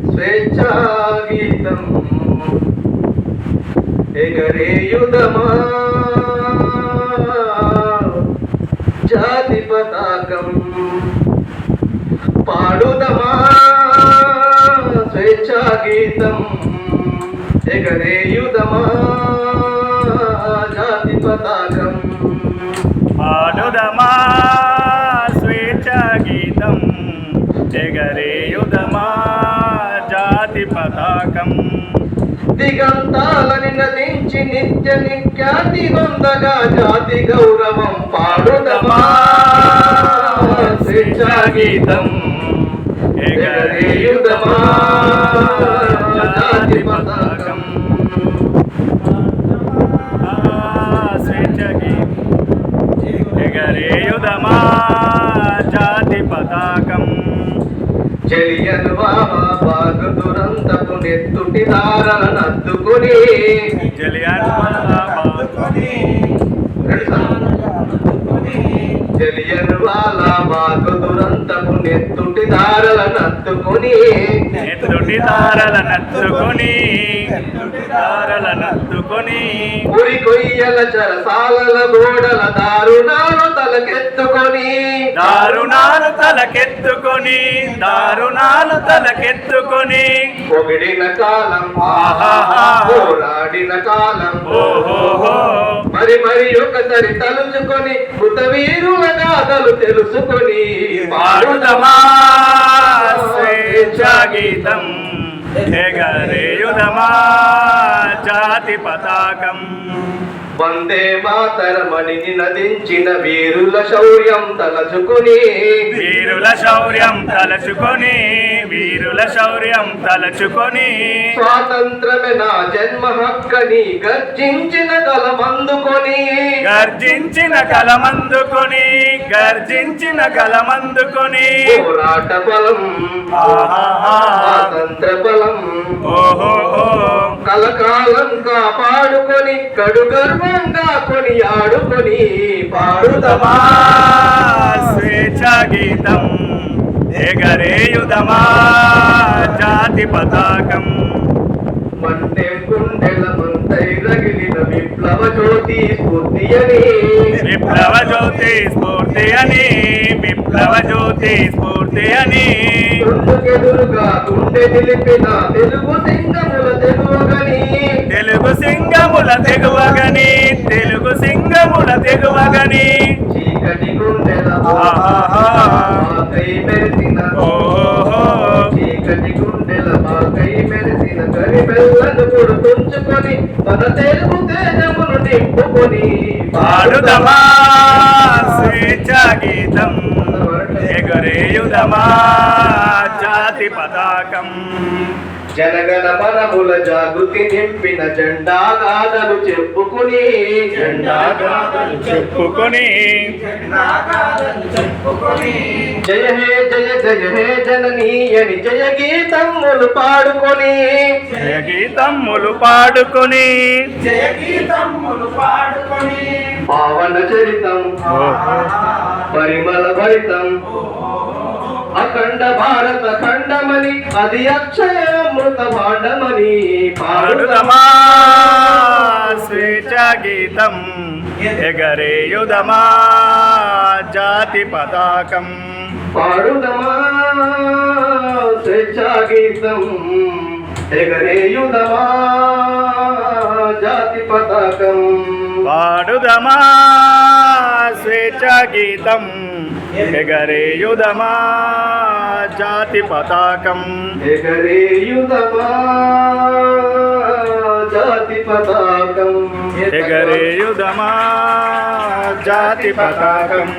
స్వేచ్ఛా గీతం ఎగరేయుదమా జాతి పతాకం పాడుదమా స్వేచ్ఛా గీతం ఎగరేయుదమా జాతి పతాకం పాడుదమా స్వేచ్ఛా గీతం ఎగరేయుదమా జాతి పతాకం దిగంతాలని నదించి నిత్య నిఖ్యాతి నొందగా జాతి గౌరవం పాడుదమా స్వేచ్ఛా గీతం ఎగరేయుదమా జాతి పతాకం స్వేచ్ఛా గీతం ఎగరేయుదమా జాతి పతాకం జలియన్ వాలాబాగ్ దురంతపు నెత్తుటి దారలనద్దుకొని జలియన్ వాలాబాగ్ దురంతపు నెత్తుటి దారలనద్దుకొని ఉరి కొయ్యల చెరసాలల గోడల దారుణాలు తలకెత్తుకొని పొగిడిన కాలం పోరాడిన కాలం మరి ఒకసారి తలుచుకొని కృతవీరుల గాథలు తెలుసుకొని పాడుదమా స్వేచ్ఛా గీతం ఎగరేయుదమా జాతి పతాకం వందే మాతరమణి నదించిన వీరుల శౌర్యం తలచుకొని స్వాతంత్రమే నా జన్మ హక్కని గర్జించిన కలమందుకొని పోరాట బలం స్వాతంత్ర బలం కలకాలం కాపాడుకొని కడు గర్వంగా కొనియాడుకొని పాడుదమా స్వేచ్ఛా గీతం ఎగరేయుదమా జాతి పతాకం మంటే గుండెల మంటై రగిలిన విప్లవ జ్యోతి స్ఫూర్తి అని తుండుకెదురుగా గుండె నిలిపిన తెలుగు సింగముల తెగువగని చీకటి గుండెల మాకై మెరిసిన గరిబెల్లను పొడుతుంచుకొని మన తెలుగు తేజమును నింపుకొని పాడుదమా స్వేచ్ఛా గీతం ఎగరేయుదమా జాతి పతాకం జనగణ మనముల జాగృతి నింపిన జెండా గాథలు చెప్పుకొని జయ హే జననీయని జయ గీతములు పాడుకొని పావన చరితం పరిమళ భరితం అఖండ భారత ఖండమని అది అక్షయామృత భాండమని పాడుదమా స్వేచ్ఛా గీతం ఎగరేయుదమా జాతి పతాకం పాడుదమా స్వేచ్ఛా గీతం ఎగరేయుదమా జాతి పతాకం పాడుదమా స్వేచ్ఛా గీతం ఎగరేయుదమా జాతి పతాకం ఎగరేయుదమా జాతి పతాకం ఎగరేయుదమా జాతి పతాకం